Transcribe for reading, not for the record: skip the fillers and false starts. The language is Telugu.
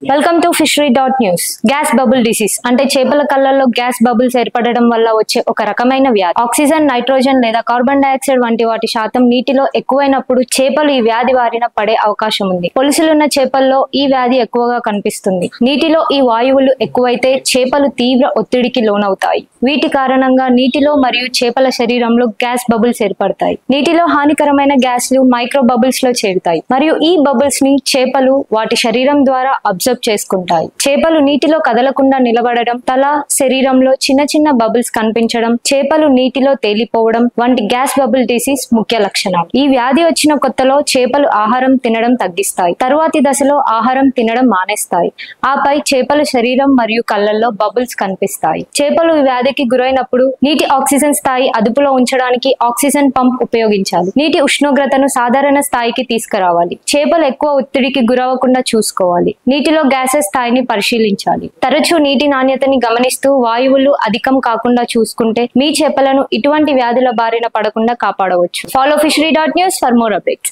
Welcome to fishery.news. Gas bubble disease అంటే చేపల కళ్ళల్లో గ్యాస్ బబుల్స్ ఏర్పడడం వల్ల వచ్చే ఒక రకమైన వ్యాధి. ఆక్సిజన్, నైట్రోజన్ లేదా కార్బన్ డైఆక్సైడ్ వంటి వాటి శాతం నీటిలో ఎక్కువైనప్పుడు చేపలు ఈ వ్యాధి బారిన పడే అవకాశం ఉంది. పొలుసులున్న చేపల్లో ఈ వ్యాధి ఎక్కువగా కనిపిస్తుంది. నీటిలో ఈ వాయువులు ఎక్కువైతే చేపలు తీవ్ర ఒత్తిడికి లోనవుతాయి. వీటి కారణంగా నీటిలో మరియు చేపల శరీరంలో గ్యాస్ బబుల్స్ ఏర్పడతాయి. నీటిలో హానికరమైన గ్యాస్లు మైక్రో బబుల్స్ లో చేరుతాయి మరియు ఈ బబుల్స్ ని చేపలు వాటి శరీరం ద్వారా అబ్జర్వ్ చేసుకుంటాయి. చేపలు నీటిలో కదలకుండా నిలబడడం, తల, శరీరంలో చిన్న చిన్న బబుల్స్ కనిపించడం, చేపలు నీటిలో తేలిపోవడం వంటి గ్యాస్ బబుల్ డిసీజ్ ముఖ్య లక్షణాలు. ఈ వ్యాధి వచ్చిన కొత్తలో చేపలు ఆహారం తినడం తగ్గిస్తాయి. తరువాతి దశలో ఆహారం తినడం మానేస్తాయి. ఆపై చేపల శరీరం మరియు కళ్ళల్లో బబుల్స్ కనిపిస్తాయి. చేపలు ఈ వ్యాధికి గురైనప్పుడు నీటి ఆక్సిజన్ స్థాయి అదుపులో ఉంచడానికి ఆక్సిజన్ పంప్ ఉపయోగించాలి. నీటి ఉష్ణోగ్రతను సాధారణ స్థాయికి తీసుకురావాలి. చేపలు ఎక్కువ ఒత్తిడికి గురవకుండా చూసుకోవాలి. నీటిలో గ్యాసెస్ స్థాయిని పరిశీలించాలి. తరచూ నీటి నాణ్యతని గమనిస్తూ వాయువులు అధికం కాకుండా చూసుకుంటే మీ చేపలను ఇటువంటి వ్యాధుల బారిన పడకుండా కాపాడవచ్చు. Follow fishery.news for more updates.